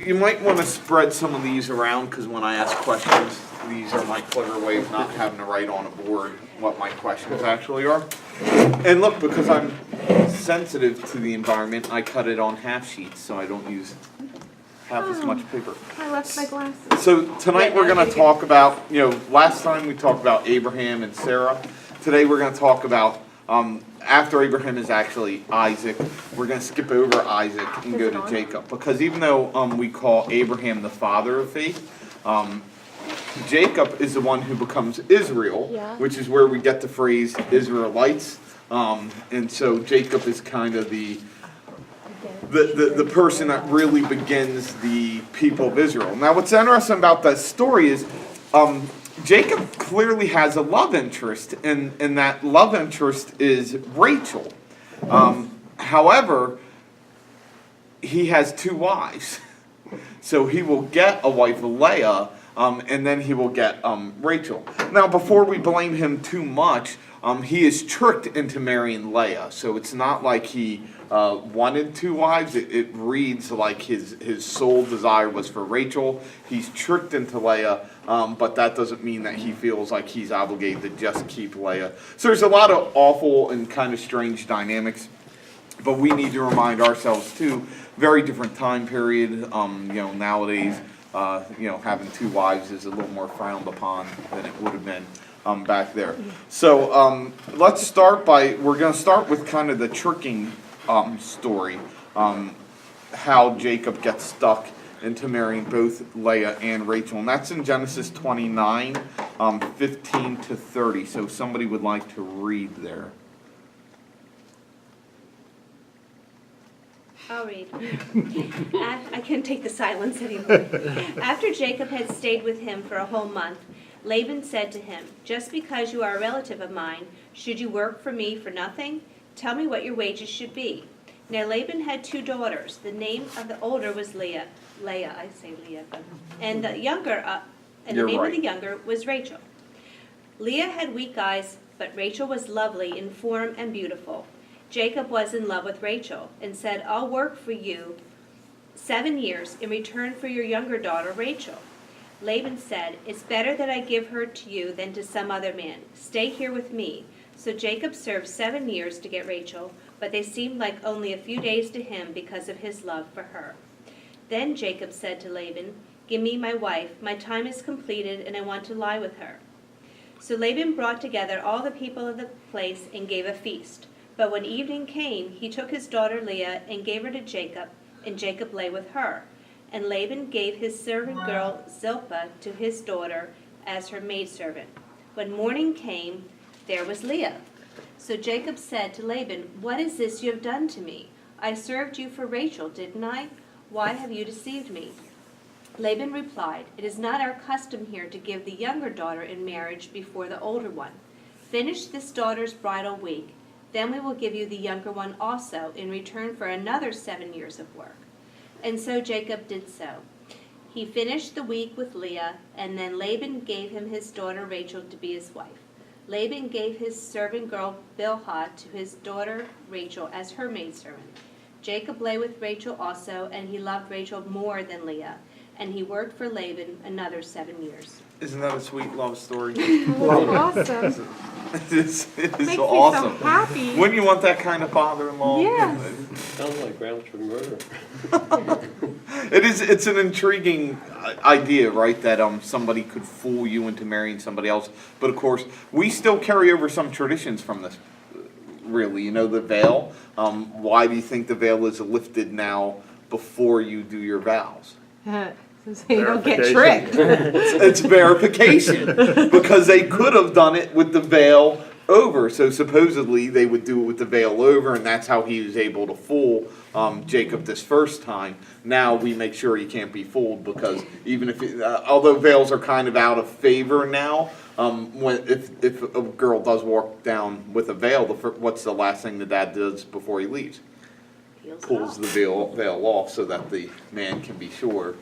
You might want to spread some of these around because when I ask questions, these are my clever way of not having to write on a board what my questions actually are. And look, because I'm sensitive to the environment, I cut it on half sheets so I don't use half as much paper. I left my glasses. So tonight we're going to talk about, last time we talked about Abraham and Sarah. Today we're going to talk about, after Abraham is actually Isaac, we're going to skip over Isaac and go to Jacob. Because even though we call Abraham the father of faith, Jacob is the one who becomes Israel, which is where we get the phrase Israelites. And so Jacob is kind of the person that really begins the people of Israel. Now what's interesting about that story is Jacob clearly has a love interest, and that love interest is Rachel. However, he has two wives. So he will get a wife, Leah, and then he will get Rachel. Now, before we blame him too much, he is tricked into marrying Leah. So it's not like he wanted two wives. It reads like his sole desire was for Rachel. He's tricked into Leah, but that doesn't mean that he feels like he's obligated to just keep Leah. So there's a lot of awful and kind of strange dynamics, but we need to remind ourselves too, very different time period. Nowadays, having two wives is a little more frowned upon than it would have been back there. So let's start we're going to start with kind of the tricking story, how Jacob gets stuck into marrying both Leah and Rachel. And that's in Genesis 29, 15 to 30. So if somebody would like to read there. I'll read. I can't take the silence anymore. After Jacob had stayed with him for a whole month, Laban said to him, "Just because you are a relative of mine, should you work for me for nothing? Tell me what your wages should be." Now Laban had two daughters. The name of the older was Leah, and the younger, and the name of the younger was Rachel. Leah had weak eyes, but Rachel was lovely in form and beautiful. Jacob was in love with Rachel and said, "I'll work for you 7 years in return for your younger daughter, Rachel." Laban said, "It's better that I give her to you than to some other man. Stay here with me." So Jacob served 7 years to get Rachel, but they seemed like only a few days to him because of his love for her. Then Jacob said to Laban, "Give me my wife. My time is completed, and I want to lie with her." So Laban brought together all the people of the place and gave a feast. But when evening came, he took his daughter Leah and gave her to Jacob, and Jacob lay with her. And Laban gave his servant girl Zilpah to his daughter as her maidservant. When morning came, there was Leah. So Jacob said to Laban, "What is this you have done to me? I served you for Rachel, didn't I? Why have you deceived me?" Laban replied, "It is not our custom here to give the younger daughter in marriage before the older one. Finish this daughter's bridal week. Then we will give you the younger one also in return for another 7 years of work." And so Jacob did so. He finished the week with Leah, and then Laban gave him his daughter Rachel to be his wife. Laban gave his servant girl Bilhah to his daughter Rachel as her maidservant. Jacob lay with Rachel also, and he loved Rachel more than Leah, and he worked for Laban another 7 years. Isn't that a sweet love story? Awesome. It's Makes awesome. me so happy. Wouldn't you want that kind of father-in-law? Yes. Sounds like grounds for murder. It's an intriguing idea, right? That somebody could fool you into marrying somebody else. But of course, we still carry over some traditions from this. Really, the veil. Why do you think the veil is lifted now before you do your vows? So you don't get tricked. It's verification because they could have done it with the veil over. So supposedly they would do it with the veil over, and that's how he was able to fool Jacob this first time. Now we make sure he can't be fooled because even if, although veils are kind of out of favor now, if a girl does walk down with a veil, what's the last thing the dad does before he leaves? Pulls the veil off so that the man can be sure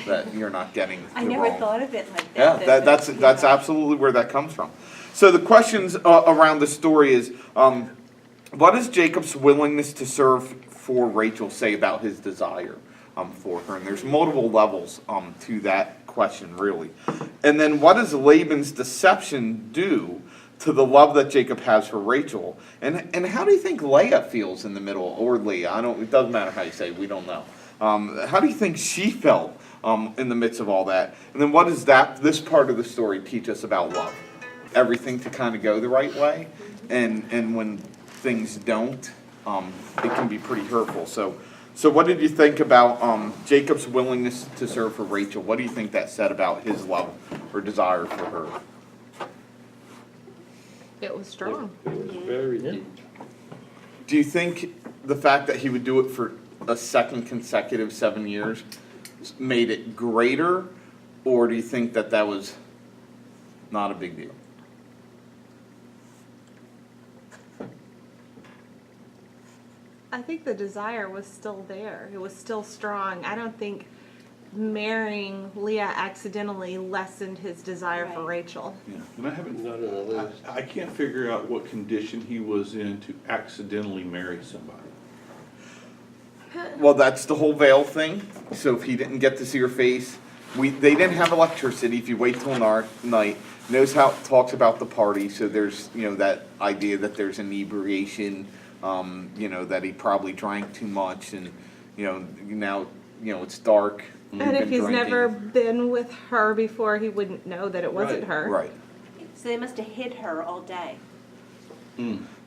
that you're not getting I the never wrong. thought of it like that. Yeah, that's absolutely where that comes from. So the questions around the story is, what does Jacob's willingness to serve for Rachel say about his desire? for her. And there's multiple levels to that question, really. And then what does Laban's deception do to the love that Jacob has for Rachel? And how do you think Leah feels in the middle, or Leah? It doesn't matter how you say it, we don't know. How do you think she felt in the midst of all that? And then what does this part of the story teach us about love? Everything to kind of go the right way, and when things don't, it can be pretty hurtful. So what did you think about Jacob's willingness to serve for Rachel? What do you think that said about his love or desire for her? It was strong. It was very deep. Do you think the fact that he would do it for a second consecutive 7 years made it greater, or do you think that was not a big deal? I think the desire was still there. It was still strong. I don't think marrying Leah accidentally lessened his desire for Right. Rachel. Yeah, and I haven't, Not in the least. I can't figure out what condition he was in to accidentally marry somebody. Well, that's the whole veil thing. So if he didn't get to see her face, they didn't have electricity. If you wait till night, knows how it talks about the party. So there's that idea that there's inebriation. That he probably drank too much, and now it's dark. And if he's never been with her before, he wouldn't know that it wasn't Right. her. Right. So they must have hid her all day.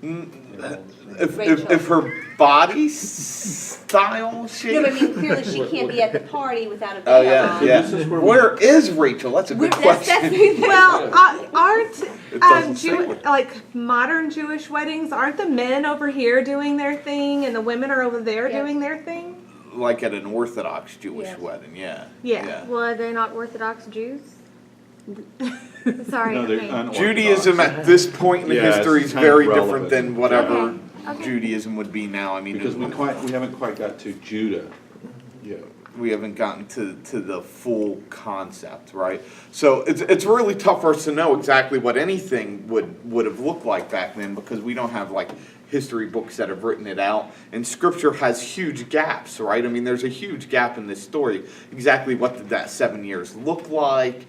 If her body style shape. No, but I mean, clearly she can't be at the party without a Oh veil yeah, on. yeah. this is where Where is Rachel? That's a good That's question. Well, aren't It doesn't say where. like modern Jewish weddings? Aren't the men over here doing their thing and the women are over there Yes. doing their thing? Like at an Orthodox Jewish Yes. wedding, yeah. Yeah. Well, are they not Orthodox Jews? Sorry. No, they're okay. unorthodox. Judaism at this point in the Yeah, it's history is kind of very relevant. different than whatever Okay, okay. Judaism would be now. I mean, Because we haven't quite got to Judah yet. we haven't gotten to the full concept, right? So it's really tough for us to know exactly what anything would have looked like back then, because we don't have like history books that have written it out, and scripture has huge gaps, right? I mean, there's a huge gap in this story. Exactly what did that 7 years look like?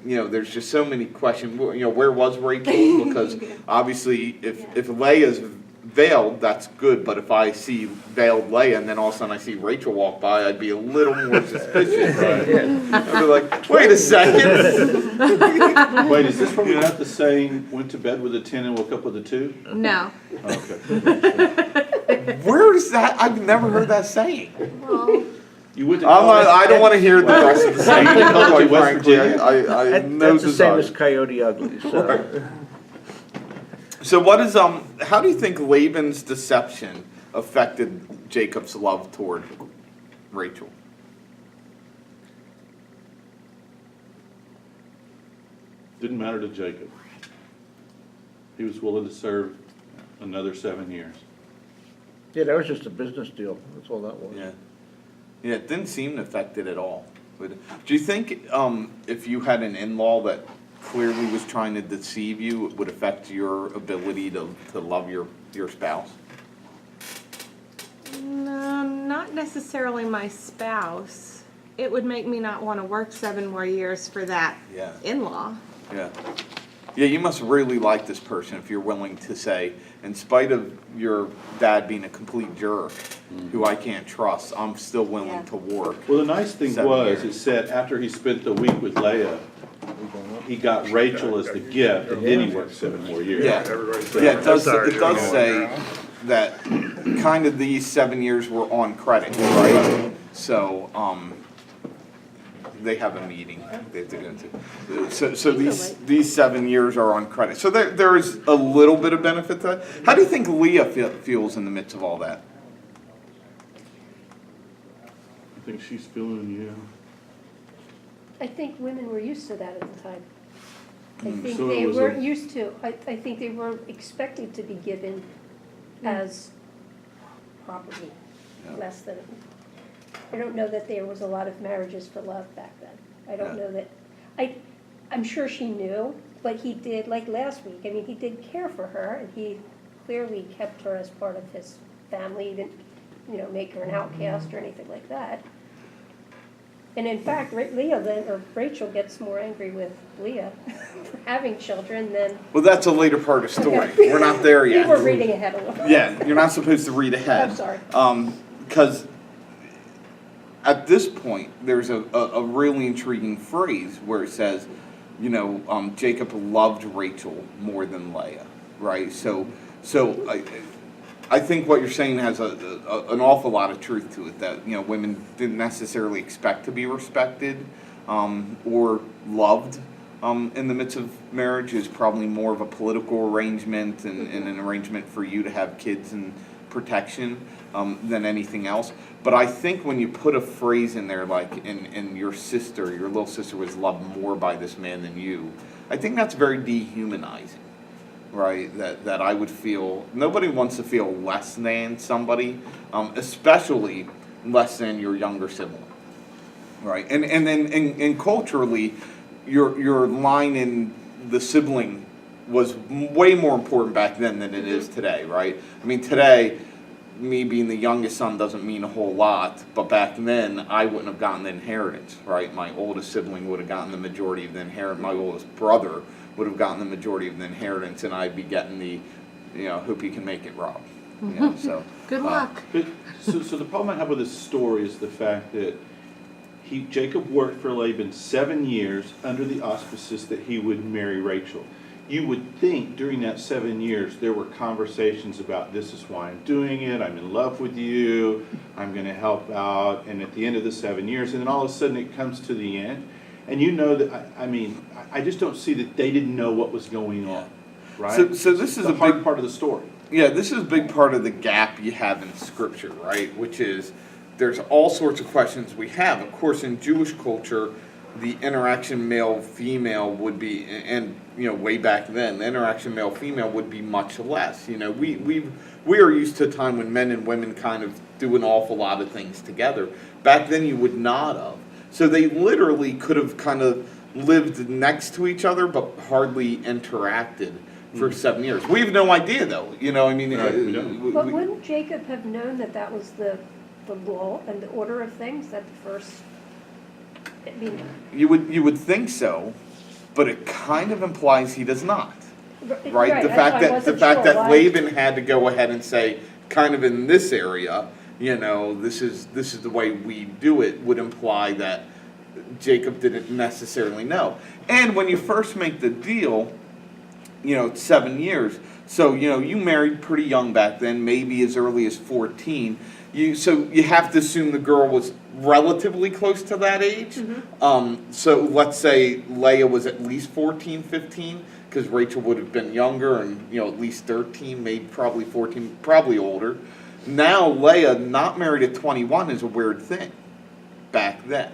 There's just so many questions. Where was Rachel? Because obviously, if Leah's veiled, that's good. But if I see veiled Leah and then all of a sudden I see Rachel walk by, I'd be a little more suspicious. I'd be like, wait a second. Wait, is this where we got the saying, went to bed with a 10 and woke up with a 2? No. Okay. Where is that? I've never heard that saying. Well, You went to I don't want to hear the rest of the saying. Quite West frankly, Virginia? I no That's the same desire. as Coyote Ugly, so. So what is how do you think Laban's deception affected Jacob's love toward Rachel? Didn't matter to Jacob. He was willing to serve another 7 years. Yeah, that was just a business deal, that's all that was. Yeah. Yeah, it didn't seem to affect it at all. But do you think if you had an in-law that clearly was trying to deceive you, it would affect your ability to love your spouse? No, not necessarily my spouse. It would make me not want to work 7 more years for that Yeah. in-law. Yeah. Yeah, you must really like this person if you're willing to say, in spite of your dad being a complete jerk, who I can't trust, I'm still willing Yeah. to work. Well, the nice thing 7 was, years. it said after he spent the week with Leah, he got Rachel as the gift, and then he worked 7 more years. Yeah, yeah, it does say that kind of these 7 years were on credit, right? So, they have a meeting they have to go to. So these 7 years are on credit. So there is a little bit of benefit to that. How do you think Leah feels in the midst of all that? I think she's feeling you. I think women were used to that at the time. I think So it they was weren't a- used to, I think they were expected to be given as property, Yeah. less than, I don't know that there was a lot of marriages for love back then. I don't Yeah. know that, I'm sure she knew, but he did, like last week, I mean, he did care for her, and he clearly kept her as part of his family. He didn't, make her an outcast or anything like that. And in fact, Rachel gets more angry with Leah for having children than. Well, that's a later part of the story. Okay. We're not there We yet. were reading ahead a little. Yeah, you're not supposed to read ahead. I'm sorry. Because at this point, there's a really intriguing phrase where it says, Jacob loved Rachel more than Leah, right? So I think what you're saying has an awful lot of truth to it, that, women didn't necessarily expect to be respected or loved in the midst of marriage. Is probably more of a political arrangement and an arrangement for you to have kids and protection than anything else. But I think when you put a phrase in there like, and your little sister was loved more by this man than you, I think that's very dehumanizing, right? That I would feel, nobody wants to feel less than somebody, especially less than your younger sibling, right? And then culturally, your line in the sibling was way more important back then than it is today, right? I mean, today, me being the youngest son doesn't mean a whole lot, but back then I wouldn't have gotten the inheritance, right? My oldest sibling would have gotten the majority of the inheritance. My oldest brother would have gotten the majority of the inheritance, and I'd be getting the, hope you can make it, Rob. So Good luck. But, so the problem I have with this story is the fact that Jacob worked for Laban 7 years under the auspices that he would marry Rachel. You would think during that 7 years there were conversations about, this is why I'm doing it, I'm in love with you, I'm going to help out, and at the end of the 7 years, and then all of a sudden it comes to the end, and that, I just don't see that they didn't know what was going on, right? So this is the a hard big part of the story. Yeah, this is a big part of the gap you have in Scripture, right? Which is, there's all sorts of questions we have. Of course, in Jewish culture, the interaction male-female would be, and way back then, the interaction male-female would be much less. We are used to a time when men and women kind of do an awful lot of things together. Back then, you would not have. So they literally could have kind of lived next to each other, but hardly interacted for 7 years. We have no idea, though. Right, we don't. But wouldn't Jacob have known that that was the law and the order of things, that the first, You would think so, but it kind of implies he does not. Right? The that's why I fact wasn't sure that why. Laban had to go ahead and say, kind of in this area, this is the way we do it, would imply that Jacob didn't necessarily know. And when you first make the deal, it's 7 years. So, you married pretty young back then, maybe as early as 14. So you have to assume the girl was relatively close to that age. So let's say Leah was at least 14, 15, because Rachel would have been younger and, at least 13, maybe probably 14, probably older. Now Leah not married at 21 is a weird thing back then,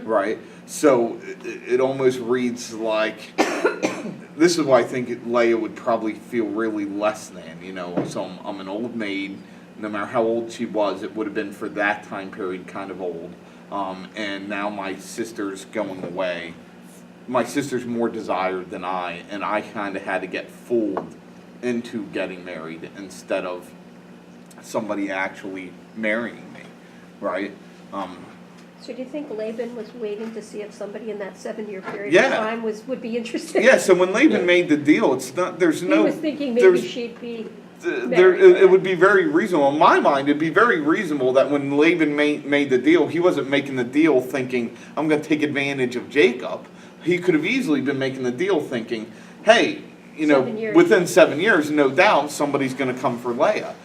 right? So it almost reads like, this is why I think Leah would probably feel really less than, so I'm an old maid. No matter how old she was, it would have been for that time period kind of old. And now my sister's going away. My sister's more desired than I, and I kind of had to get fooled into getting married instead of somebody actually marrying me, right? So do you think Laban was waiting to see if somebody in that 7-year period Yeah. of time would be interested? Yeah, so when Laban made the deal, it's not, there's He no... was thinking maybe there's- she'd be it would be very reasonable. In my mind, it'd be very reasonable that when Laban made the deal, he wasn't making the deal thinking, I'm going to take advantage of Jacob. He could have easily been making the deal thinking, hey, 7 years. within 7 years, no doubt, somebody's going to come for Leah.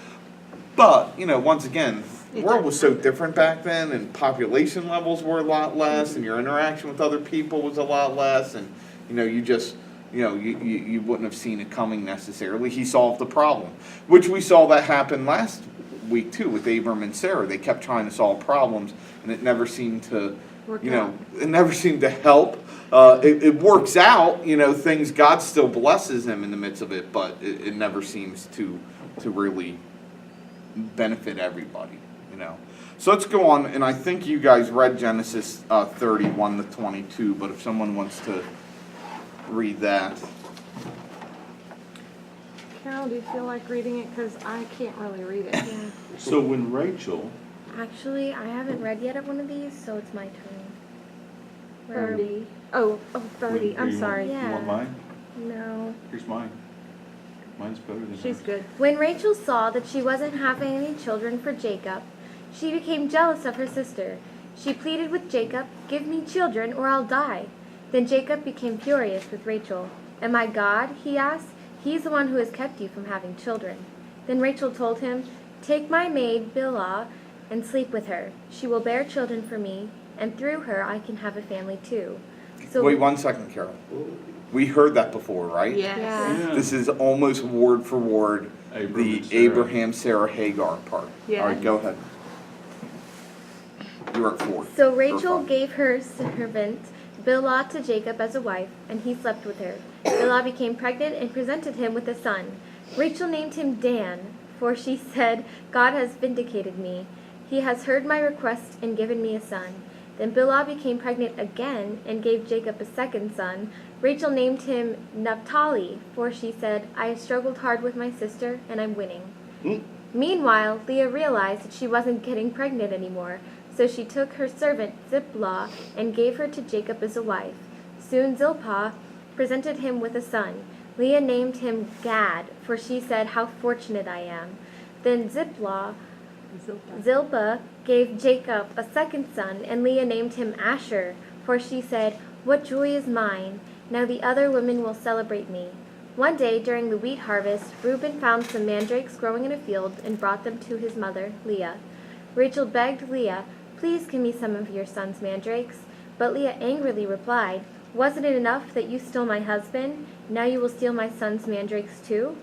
But, once again, the world was so different back then, and population levels were a lot less, and your interaction with other people was a lot less, and, you just... you wouldn't have seen it coming necessarily. He solved the problem, which we saw that happen last week too with Abram and Sarah. They kept trying to solve problems, and it never seemed to, it never seemed to help. It works out, things. God still blesses them in the midst of it, but it never seems to really benefit everybody. So let's go on, and I think you guys read Genesis 31 to 22, but if someone wants to read that. Carol, do you feel like reading it? Because I can't really read it. Yeah. So when Rachel, Actually, I haven't read yet of one of these, so it's my turn. Where are 30. Oh, 30. I'm you sorry. want, you want Yeah. mine? No. Here's mine. Mine's better than She's yours. good. When Rachel saw that she wasn't having any children for Jacob, she became jealous of her sister. She pleaded with Jacob, "Give me children or I'll die." Then Jacob became furious with Rachel. "Am I God?" he asked. "He's the one who has kept you from having children." Then Rachel told him, "Take my maid Bilhah and sleep with her. She will bear children for me, and through her I can have a family too." So Wait 1 second, Carol. We heard that before, right? Yes. Yeah. Yeah. This is almost word for word Abram the and Sarah. Abraham, Sarah, Hagar part. Yeah. All right, go ahead. You're at 4. So You're Rachel fine. gave her servant Bilhah to Jacob as a wife, and he slept with her. Bilhah became pregnant and presented him with a son. Rachel named him Dan, for she said, "God has vindicated me. He has heard my request and given me a son." Then Bilhah became pregnant again and gave Jacob a second son. Rachel named him Naphtali, for she said, "I have struggled hard with my sister, and I'm winning." Meanwhile, Leah realized that she wasn't getting pregnant anymore, so she took her servant Zilpah and gave her to Jacob as a wife. Soon Zilpah presented him with a son. Leah named him Gad, for she said, "How fortunate I am." Then Zilpah gave Jacob a second son, and Leah named him Asher, for she said, "What joy is mine! Now the other women will celebrate me." One day during the wheat harvest, Reuben found some mandrakes growing in a field and brought them to his mother, Leah. Rachel begged Leah, "Please give me some of your son's mandrakes." But Leah angrily replied, "Wasn't it enough that you stole my husband? Now you will steal my son's mandrakes too?"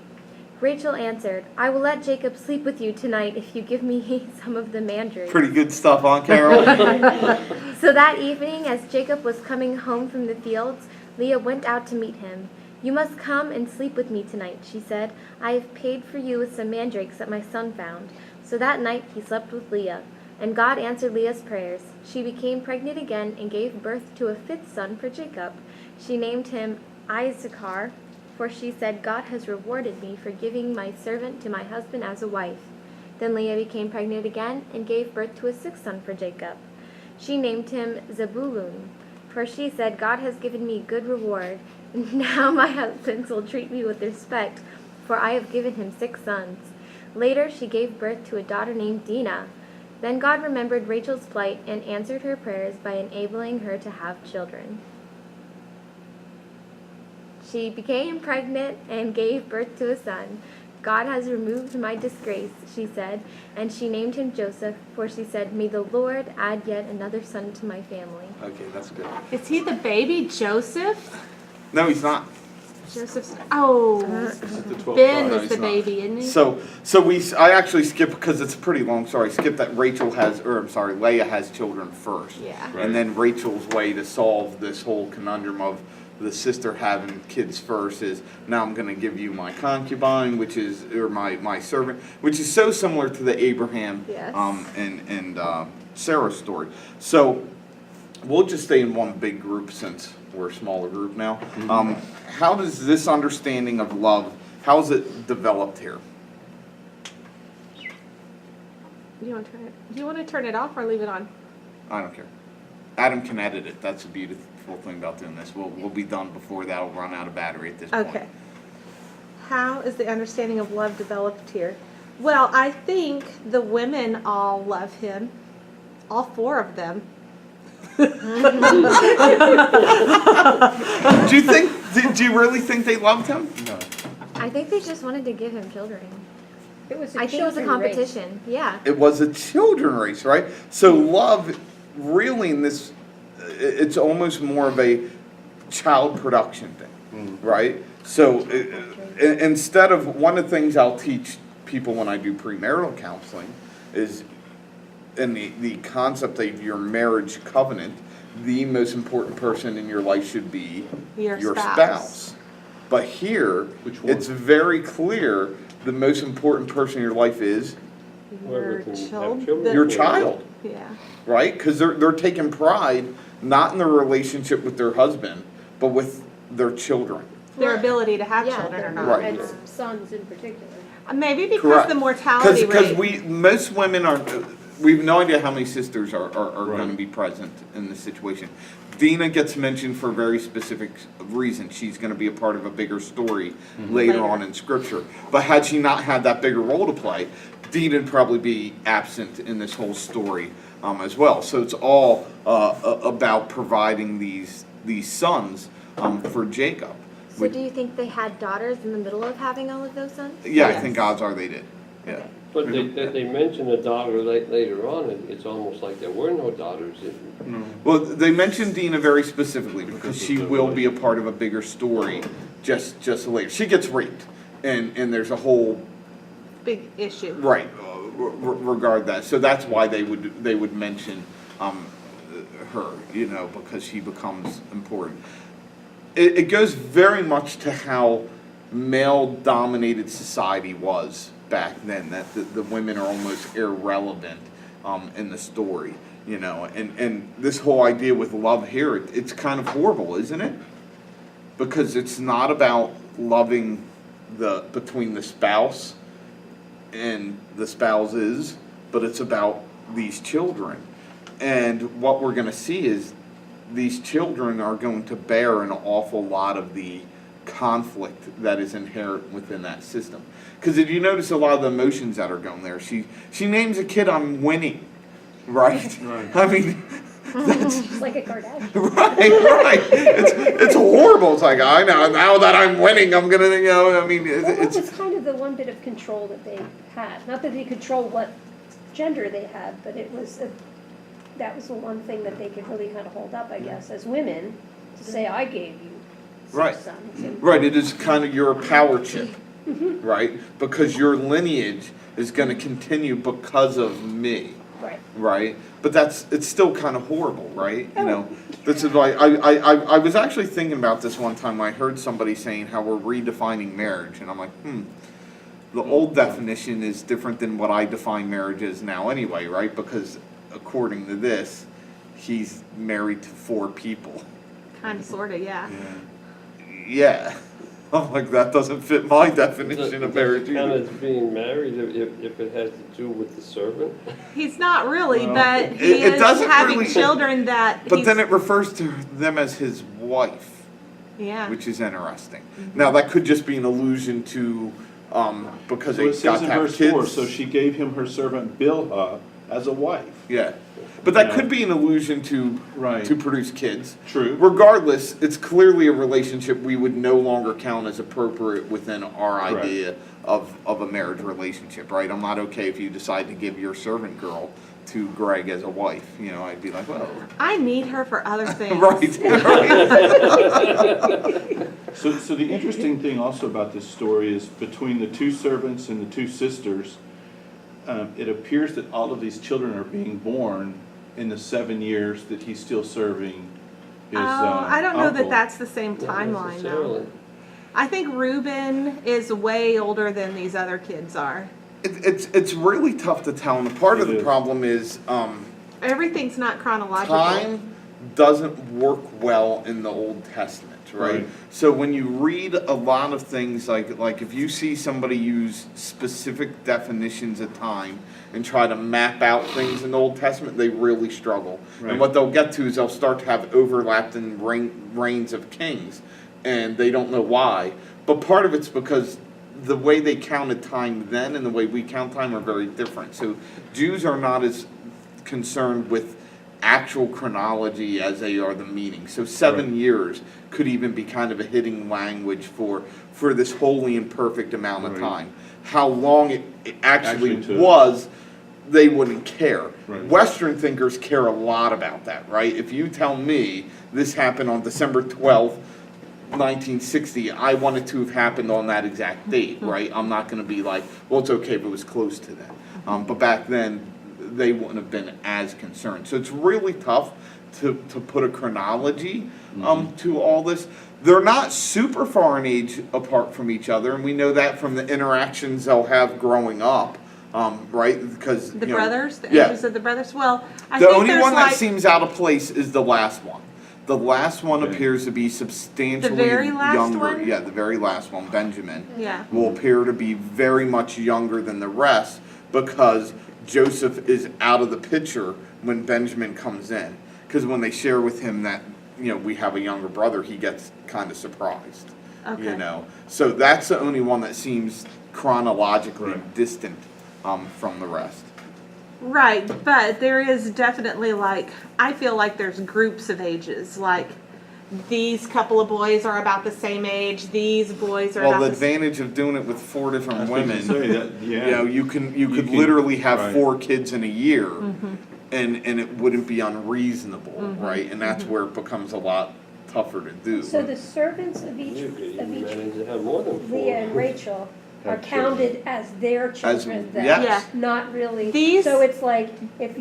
Rachel answered, "I will let Jacob sleep with you tonight if you give me some of the mandrakes." Pretty good stuff, huh, Carol? So that evening, as Jacob was coming home from the fields, Leah went out to meet him. "You must come and sleep with me tonight," she said. "I have paid for you with some mandrakes that my son found." So that night he slept with Leah, and God answered Leah's prayers. She became pregnant again and gave birth to a fifth son for Jacob. She named him Issachar, for she said, "God has rewarded me for giving my servant to my husband as a wife." Then Leah became pregnant again and gave birth to a sixth son for Jacob. She named him Zebulun, for she said, "God has given me good reward. Now my husband will treat me with respect, for I have given him 6 sons." Later she gave birth to a daughter named Dinah. Then God remembered Rachel's plight and answered her prayers by enabling her to have children. She became pregnant and gave birth to a son. "God has removed my disgrace," she said, and she named him Joseph, for she said, "May the Lord add yet another son to my family." Okay, that's good. Is he the baby Joseph? No, he's not. Joseph's. Oh, It's the 12 Ben No, is he's the not. baby, isn't he? So I actually skipped because it's pretty long. Sorry, skip that Leah has children first. Yeah. Right. And then Rachel's way to solve this whole conundrum of the sister having kids first is, now I'm going to give you my concubine, or my servant, which is so similar to the Abraham Yes. and Sarah story. So we'll just stay in one big group since we're a smaller group now. How does this understanding of love, how is it developed here? Do you want to turn it off or leave it on? I don't care. Adam can edit it. That's the beautiful thing about doing this. We'll be done before that'll run out of battery at this point. Okay. How is the understanding of love developed here? Well, I think the women all love him. All 4 of them. Do you really think they loved him? No. I think they just wanted to give him children. It was a I think it was a children race. competition. Yeah. It was a children race, right? So love, really in this, it's almost more of a child production thing, right? So instead of, one of the things I'll teach people when I do premarital counseling is, in the concept of your marriage covenant, the most important person in your life should be Your spouse. spouse. But here, Which one? it's very clear the most important person in your life is Whoever Your can have child. children. your child, Yeah. right? Because they're taking pride not in their relationship with their husband, but with their children. their Well, ability to have yeah, children or And not. Right. sons in particular. Maybe because Correct. the mortality Because rate. most women are, we have no idea how many sisters are Right. gonna be present in this situation. Dina gets mentioned for a very specific reason. She's gonna be a part of a bigger story later Later. on in scripture. But had she not had that bigger role to play, Dina would probably be absent in this whole story, as well. So it's all, about providing these sons, for Jacob. So do you think they had daughters in the middle of having all of those sons? Yeah, I Yes. think odds are they did, yeah. Okay. But they mention a daughter later on, and it's almost like there were no daughters. No. Well, they mentioned Dina very specifically because she will be a part of a bigger story just later. She gets raped, and there's a whole Big issue. right regard that. So that's why they would mention her, because she becomes important. It goes very much to how male-dominated society was back then. That the women are almost irrelevant in the story, And this whole idea with love here, it's kind of horrible, isn't it? Because it's not about loving between the spouse and the spouses, but it's about these children. And what we're going to see is these children are going to bear an awful lot of the conflict that is inherent within that system. Because if you notice a lot of the emotions that are going there, she names a kid I'm winning, right? Right. I mean, that's It's like a Kardashian. right. It's horrible. It's like I know now that I'm winning, I'm gonna, I mean, Well, that it's was kind of the one bit of control that they had. Not that they control what gender they had, but that was the one thing that they could really kind of hold up, I guess, as women, to say, I gave you Right. 6 sons. And right. It is kind of your power chip, right? Because your lineage is going to continue because of me. Right. Right, but it's still kind of horrible, right? This is like I was actually thinking about this one time. I heard somebody saying how we're redefining marriage, and I'm like, the old definition is different than what I define marriage as now, anyway, right? Because according to this, he's married to 4 people. Kind of, sort of, yeah. Yeah, I'm like that doesn't fit my definition of marriage Kind either. of being married if it has to do with the servant. He's not really, Well, but he it is doesn't having really- children that But he's, then it refers to them as his wife. yeah. Which is interesting. Now, that could just be an allusion to, because So they it got says to in have verse kids. 4, so she gave him her servant Bilhah as a wife. Yeah, but that Yeah. could be an allusion to, Right. to produce kids. True. Regardless, it's clearly a relationship we would no longer count as appropriate within our Correct. idea of a marriage relationship, right? I'm not okay if you decide to give your servant girl to Greg as a wife, I'd be like, well, I need her for other things. right, right. So the interesting thing also about this story is between the 2 servants and the 2 sisters, it appears that all of these children are being born in the 7 years that he's still serving his I don't know that uncle. that's the same Not timeline though. necessarily. I think Reuben is way older than these other kids are. It's really tough to tell, and part of It the is. problem is, Everything's not chronological. time doesn't work well in the Old Testament, right? Right. So when you read a lot of things, like if you see somebody use specific definitions of time and try to map out things in the Old Testament, they really struggle. Right. And what they'll get to is they'll start to have overlapping reigns of kings, and they don't know why. But part of it's because the way they counted time then and the way we count time are very different. So Jews are not as concerned with actual chronology as they are the meaning. So 7 Right. years could even be kind of a hitting language for this holy and perfect amount of Right. time. How long it actually Actually took. was, they wouldn't care. Right. Western thinkers care a lot about that, right? If you tell me this happened on December 12th, 1960, I want it to have happened on that exact date, right? I'm not going to be like, well, it's okay if it was close to that. But back then, they wouldn't have been as concerned. So it's really tough to put a chronology to all this. They're not super far in age apart from each other, and we know that from the interactions they'll have growing up, right? Because The brothers, the yeah. ages of the brothers. Well, I The think only there's one like that seems out of place is the last one. The last one Okay. appears to be substantially The very last younger. one? Yeah, the very last one, Benjamin, Yeah. will appear to be very much younger than the rest because Joseph is out of the picture when Benjamin comes in. Because when they share with him that, we have a younger brother, he gets kind of surprised. Okay. So that's the only one that seems chronologically Right. distant from the rest. Right, but there is definitely I feel like there's groups of ages, like these couple of boys are about the same age, these boys are Well, about the the same. advantage of doing it with 4 I different was gonna women, say that, yeah. you could can- literally have right. 4 kids in a year, Mm-hmm. and it wouldn't be unreasonable, right? And that's where it becomes a lot tougher to do. So the servants of each, You could of even each, manage to have more than 4. Leah and Rachel are Have children. counted as their children then? yes. Yeah. Not really. These- So it's like, if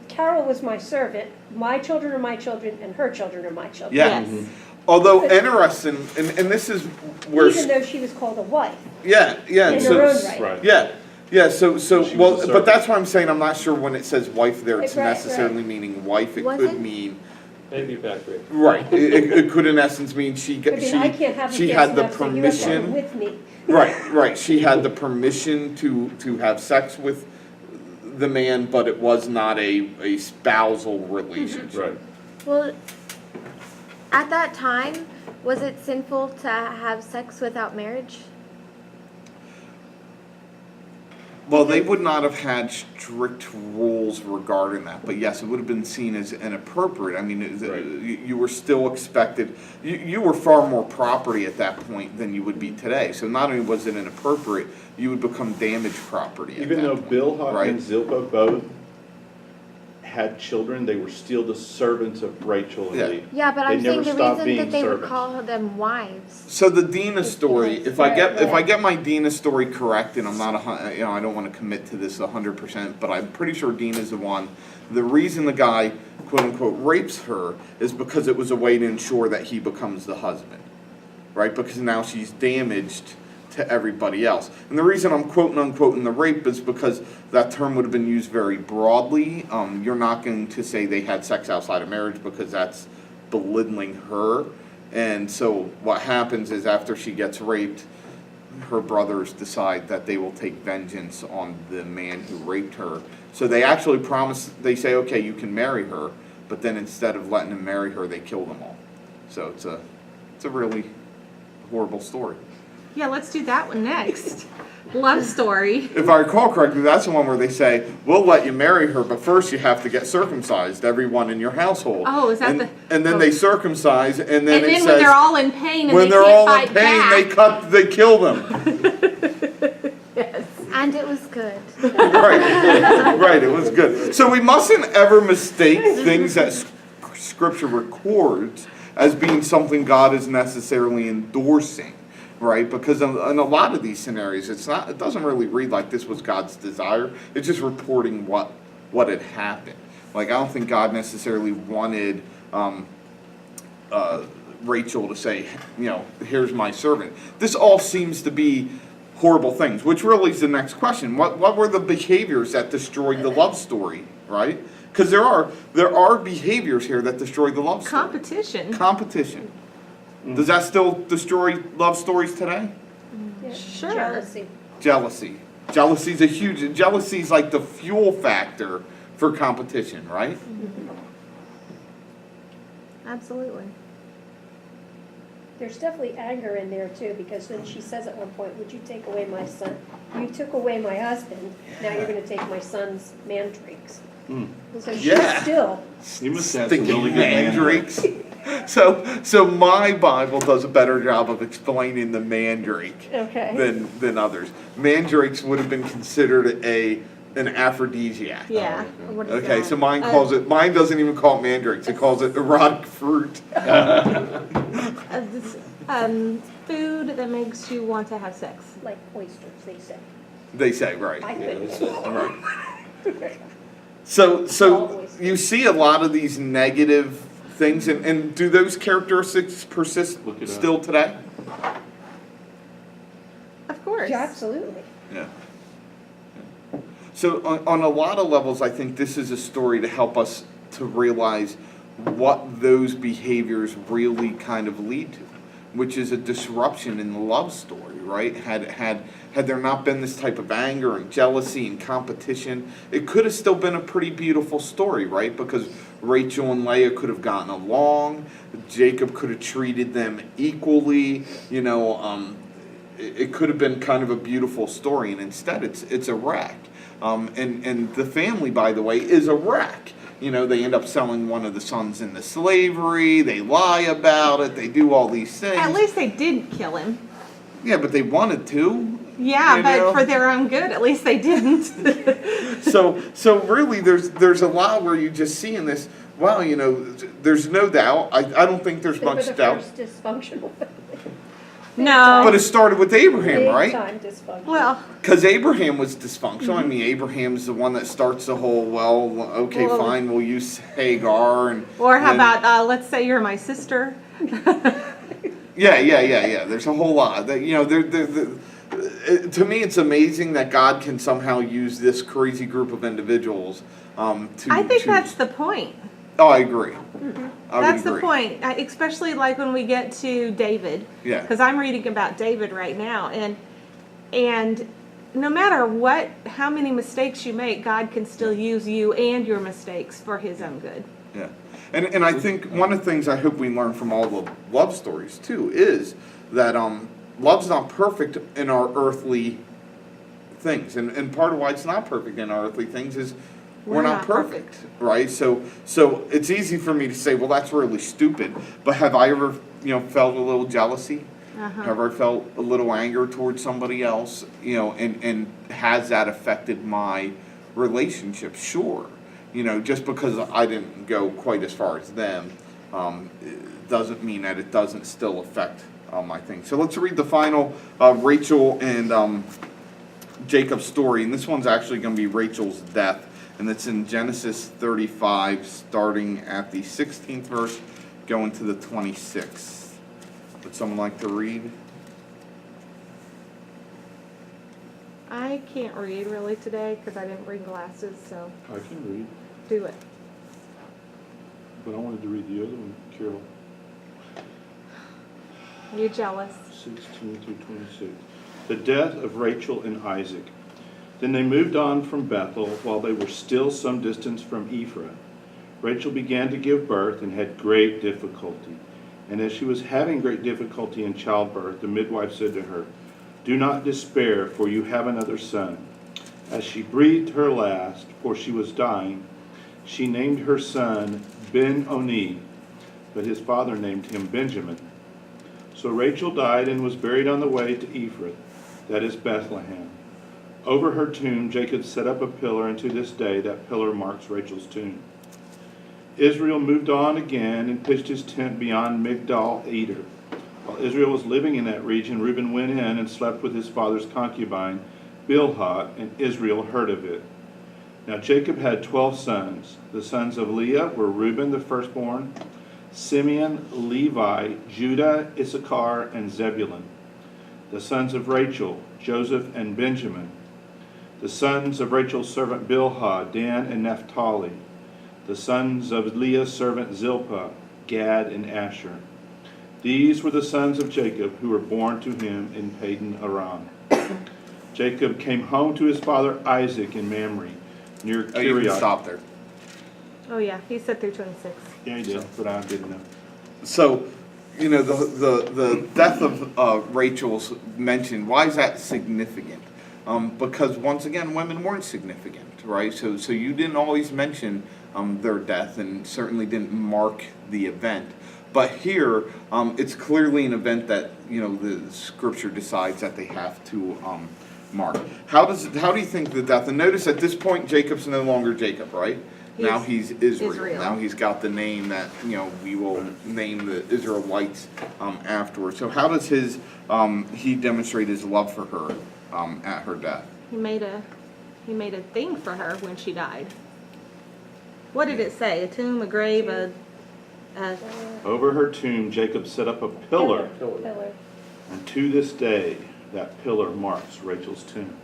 Carol was my servant, my children are my children and her children are my children. Yeah. Yes. Although interesting, and this is where, Even though she was called a wife, yeah, in so, her own right. Right. yeah, so, She was a well, but servant. that's why I'm saying I'm not sure when it says wife there, it's Right, right. necessarily meaning wife, it Was could it? mean, Maybe Patrick. right, it could in essence mean she, I mean, I can't have she them had the enough, so you have to come permission. with me. Right, she had the permission to have sex with the man, but it was not a spousal relationship. Right. Well, at that time, was it sinful to have sex without marriage? Well, they would not have had strict rules regarding that, but yes, it would have been seen as inappropriate. I mean, Right. you were still expected, you were far more property at that point than you would be today. So not only was it inappropriate, you would become damaged property at Even that though point, Bilhah right? and Zilpah both had children, they were still the servants of Rachel and Yeah. Leah. Yeah, but They I'm saying never the stopped reason being that they would servants. call them wives. So the Dina story, if I get Right, if I right. get my Dina story correct, and I'm not I don't want to commit to this 100%, but I'm pretty sure Dina's the one. The reason the guy quote unquote rapes her is because it was a way to ensure that he becomes the husband, right? Because now she's damaged to everybody else. And the reason I'm quoting unquoting the rape is because that term would have been used very broadly. You're not going to say they had sex outside of marriage because that's belittling her. And so what happens is after she gets raped, her brothers decide that they will take vengeance on the man who raped her. So they actually promise, they say, okay, you can marry her, but then instead of letting him marry her, they kill them all. So it's a really horrible story. Yeah, let's do that one next. Love story. If I recall correctly, that's the one where they say, we'll let you marry her, but first you have to get circumcised, everyone in your household. Oh, is that and, the- And then they circumcise, and then And it then says, when they're all in pain and when they they're can't all fight in pain, back. they kill them. Yes. And it was good. Right, it was good. So we mustn't ever mistake things that Scripture records as being something God is necessarily endorsing, right? Because in a lot of these scenarios, it doesn't really read like this was God's desire. It's just reporting what had happened. Like I don't think God necessarily wanted Rachel to say, here's my servant. This all seems to be horrible things, which really is the next question. What were the behaviors that destroyed the love story, right? Because there are behaviors here that destroy the love story. Competition. Competition. Does that still destroy love stories today? Yeah, Sure. Jealousy. Jealousy. Jealousy's like the fuel factor for competition, right? Absolutely. There's definitely anger in there too, because when she says at one point, would you take away my son? You took away my husband, now you're gonna take my son's mandrakes. So she's Yeah. still, You must have some Stinking really good mandrakes. mandrakes. So my Bible does a better job of explaining the mandrake okay. than others. Mandrakes would have been considered an aphrodisiac. Yeah. What is Okay, that? so mine doesn't even call it mandrakes. It calls it erotic fruit. Food that makes you want to have sex. Like oysters, they say. They say, right. I Yeah, couldn't. that's it. Right. So you see a lot of these negative things, and do those characteristics persist Look it up. still today? Of course. Yeah, absolutely. Yeah. So on a lot of levels, I think this is a story to help us to realize what those behaviors really kind of lead to, which is a disruption in the love story, right? Had there not been this type of anger and jealousy and competition, it could have still been a pretty beautiful story, right? Because Rachel and Leah could have gotten along, Jacob could have treated them equally, it could have been kind of a beautiful story, and instead it's a wreck. And the family, by the way, is a wreck. They end up selling one of the sons into slavery, they lie about it, they do all these things. At least they didn't kill him. Yeah, but they wanted to. Yeah, but for their own good, at least they didn't. So really, there's a lot where you just see in this, wow, there's no doubt. I don't think there's They were much the doubt. first dysfunctional family. No. But it started with Abraham, Big right? time dysfunctional. Well, Because Abraham was dysfunctional. I mean, Abraham's the one that starts the whole, okay, Well- fine, we'll use Hagar. or how then- about, let's say you're my sister. Yeah. There's a whole lot. That to me, it's amazing that God can somehow use this crazy group of individuals to. I think choose. that's the point. Oh, I agree. I would That's the agree. point, especially like when we get to David. Yeah. Because I'm reading about David right now, and no matter how many mistakes you make, God can still use you and your mistakes for His own good. Yeah, and I think one of the things I hope we learn from all the love stories too is that love's not perfect in our earthly things, and part of why it's not perfect in our earthly things is we're not perfect, right? So it's easy for me to say, well, that's really stupid. But have I ever felt a little jealousy? Uh-huh. Have I felt a little anger towards somebody else? And has that affected my relationship? Sure. Just because I didn't go quite as far as them, doesn't mean that it doesn't still affect my thing. So let's read the final Rachel and Jacob's story. And this one's actually going to be Rachel's death. And it's in Genesis 35, starting at the 16th verse, going to the 26th. Would someone like to read? I can't read really today because I didn't bring glasses, so I can read, do it. but I wanted to read the other one, Carol, You're jealous. 16 through 26. The death of Rachel and Isaac. Then they moved on from Bethel while they were still some distance from Ephraim. Rachel began to give birth and had great difficulty. And as she was having great difficulty in childbirth, the midwife said to her, "Do not despair, for you have another son." As she breathed her last, for she was dying, she named her son Ben-Oni, but his father named him Benjamin. So Rachel died and was buried on the way to Ephrath, that is Bethlehem. Over her tomb Jacob set up a pillar, and to this day that pillar marks Rachel's tomb. Israel moved on again and pitched his tent beyond Migdal Eder. While Israel was living in that region, Reuben went in and slept with his father's concubine, Bilhah, and Israel heard of it. Now Jacob had 12 sons. The sons of Leah were Reuben the firstborn, Simeon, Levi, Judah, Issachar, and Zebulun. The sons of Rachel, Joseph and Benjamin. The sons of Rachel's servant Bilhah, Dan and Naphtali. The sons of Leah's servant Zilpah, Gad and Asher. These were the sons of Jacob who were born to him in Padan Aram. Jacob came home to his father Isaac in Mamre, near Oh, you can Kiriath. stop there. Oh yeah, he said through 26. Yeah, he did, but I didn't know. So, the death of Rachel's mentioned. Why is that significant? Because once again, women weren't significant, right? So you didn't always mention their death, and certainly didn't mark the event. But here, it's clearly an event that the Scripture decides that they have to mark. How do you think the death? And notice at this point, Jacob's no longer Jacob, right? Now he's Israel. Now he's got the name that we will name the Israelites afterwards. So how does he demonstrate his love for her at her death? He made a thing for her when she died. What did it say? A tomb, a grave, a Over her tomb, Jacob set up a pillar, and to this day, that pillar marks Rachel's tomb.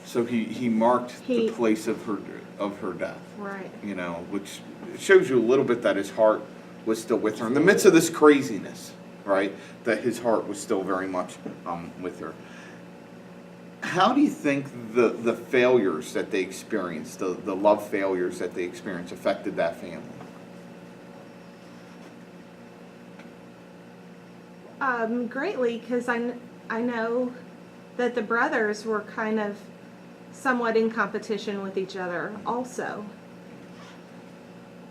So he marked the He- place of her death, Right. you know, which shows you a little bit that his heart was still with her in the midst of this craziness, right? That his heart was still very much with her. How do you think the failures that they experienced, the love failures that they experienced, affected that family? Greatly, because I know that the brothers were kind of somewhat in competition with each other also.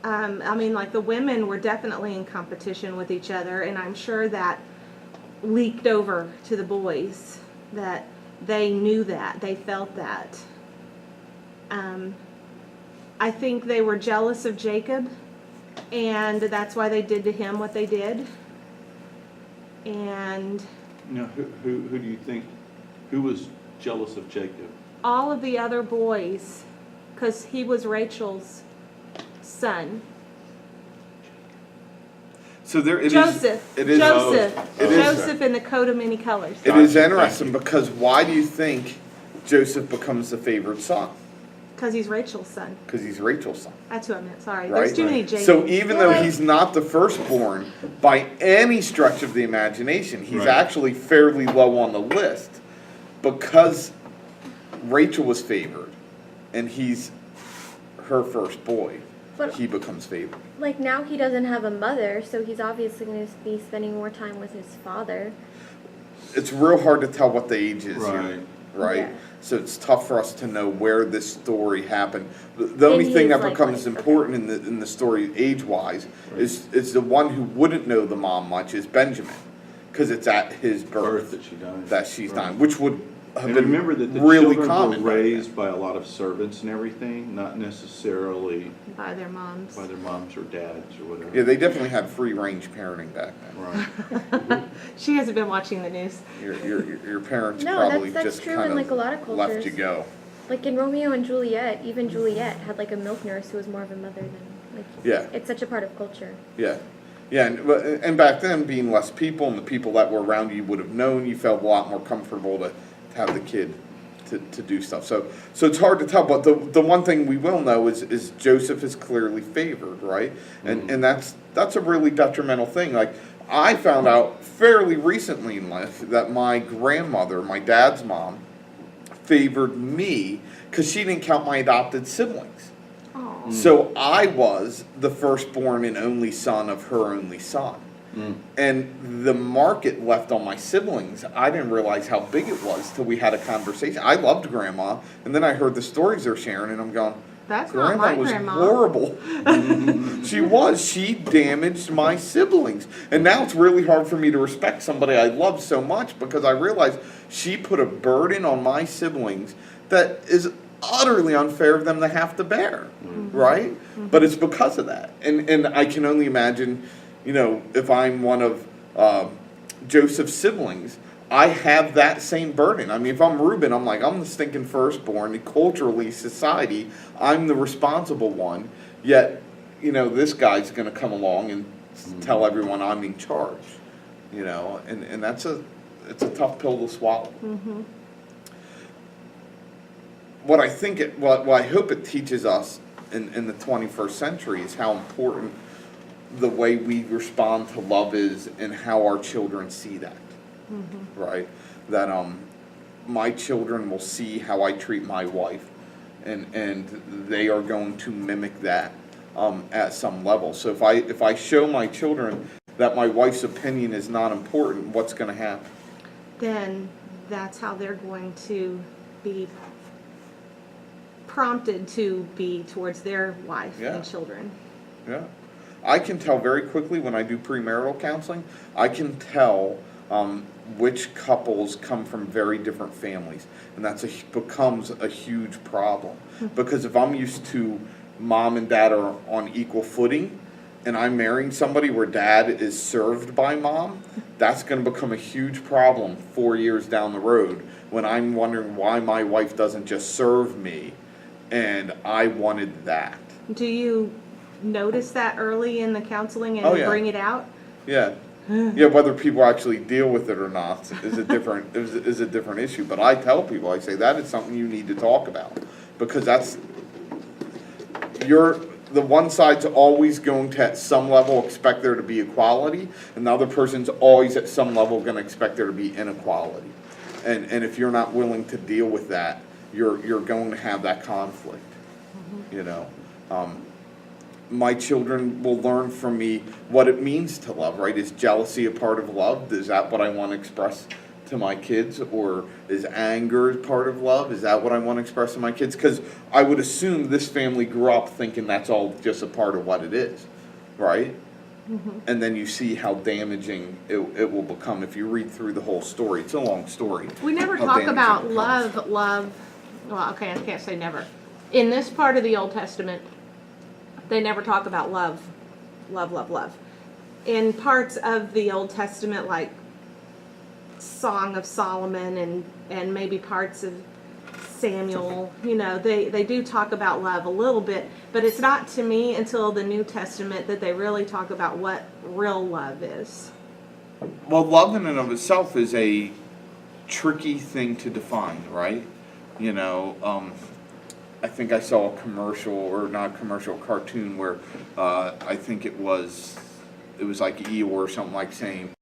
I mean, like the women were definitely in competition with each other, and I'm sure that leaked over to the boys, that they knew that, they felt that. I think they were jealous of Jacob, and that's why they did to him what they did. And Now, who do you think, who was jealous of Jacob? all of the other boys, because he was Rachel's son. So there it is. Joseph. It is. Joseph. It is. Joseph in the coat of many colors. It is interesting because why do you think Joseph becomes the favored son? Because he's Rachel's son. Because he's Rachel's son. That's who I meant. Sorry. Right? There's too many Jacobs. So even though Well, he's not the firstborn by any stretch of the imagination, he's Right. actually fairly low on the list because Rachel was favored and he's her first boy. But- He becomes favored. Like now he doesn't have a mother, so he's obviously going to be spending more time with his father. It's real hard to tell what the age is Right. here, right? Yeah. So it's tough for us to know where this story happened. The only he thing is, that like, becomes like, important in the story age-wise is the one who wouldn't know the mom much is Benjamin, because it's at his birth Birth that she died. that she's Right. dying, which would have And been remember that the really children common were back then. raised by a lot of servants and everything, not necessarily By their moms. by their moms or dads or whatever. Yeah, they definitely had free-range parenting back then. Right. She hasn't been watching the news. Your parents No, probably that's just true kind in, like, a lot of left cultures. you go. Like in Romeo and Juliet, even Juliet had like a milk nurse who was more of a mother than like. Yeah. It's such a part of culture. Yeah, yeah, and back then, being less people, and the people that were around you would have known, you felt a lot more comfortable to have the kid to do stuff. So it's hard to tell, but the one thing we will know is Joseph is clearly favored, right? And that's a really detrimental thing. Like, I found out fairly recently in life that my grandmother, my dad's mom, favored me because she didn't count my adopted siblings. Oh. So I was the firstborn and only son of her only son. And the market left on my siblings, I didn't realize how big it was till we had a conversation. I loved grandma, and then I heard the stories they're sharing, and I'm going, That's not my was grandma. horrible. She was. She damaged my siblings. And now it's really hard for me to respect somebody I love so much because I realize she put a burden on my siblings that is utterly unfair of them to have to bear, right? But it's because of that. And I can only imagine, you know, if I'm one of Joseph's siblings, I have that same burden. I mean, if I'm Reuben, I'm like, I'm the stinking firstborn. Culturally, society, I'm the responsible one. Yet, you know, this guy's going to come along and tell everyone I'm in charge. You know, and it's a tough pill to swallow. Mm-hmm. What I hope it teaches us in the 21st century is how important the way we respond to love is and how our children see that. Right? That my children will see how I treat my wife and they are going to mimic that at some level. So if I show my children that my wife's opinion is not important, what's going to happen? Then that's how they're going to be prompted to be towards their wife Yeah. and children. Yeah. I can tell very quickly when I do premarital counseling, I can tell which couples come from very different families. And that becomes a huge problem. Because if I'm used to mom and dad are on equal footing, and I'm marrying somebody where dad is served by mom, that's going to become a huge problem 4 years down the road when I'm wondering why my wife doesn't just serve me, and I wanted that. Do you notice that early in the counseling and Oh, yeah. bring it out? Yeah. Yeah, whether people actually deal with it or not is a different, is a different issue. But I tell people, I say that is something you need to talk about, because that's, the one side's always going to at some level expect there to be equality, and the other person's always at some level gonna expect there to be inequality. And if you're not willing to deal with that, you're going to have that conflict, you know? My children will learn from me what it means to love, right? Is jealousy a part of love? Is that what I want to express to my kids? Or is anger part of love? Is that what I want to express to my kids? Because I would assume this family grew up thinking that's all just a part of what it is, right? And then you see how damaging it will become if you read through the whole story. It's a long story. We never how talk damaging about it becomes. love, well, okay, I can't say never. In this part of the Old Testament, they never talk about love. In parts of the Old Testament, like Song of Solomon and maybe parts of Samuel, you know, they do talk about love a little bit, but it's not to me until the New Testament that they really talk about what real love is. Well, love in and of itself is a tricky thing to define, right? You know, I think I saw a commercial, or not a commercial, cartoon where I think it was like Eeyore or something, like saying,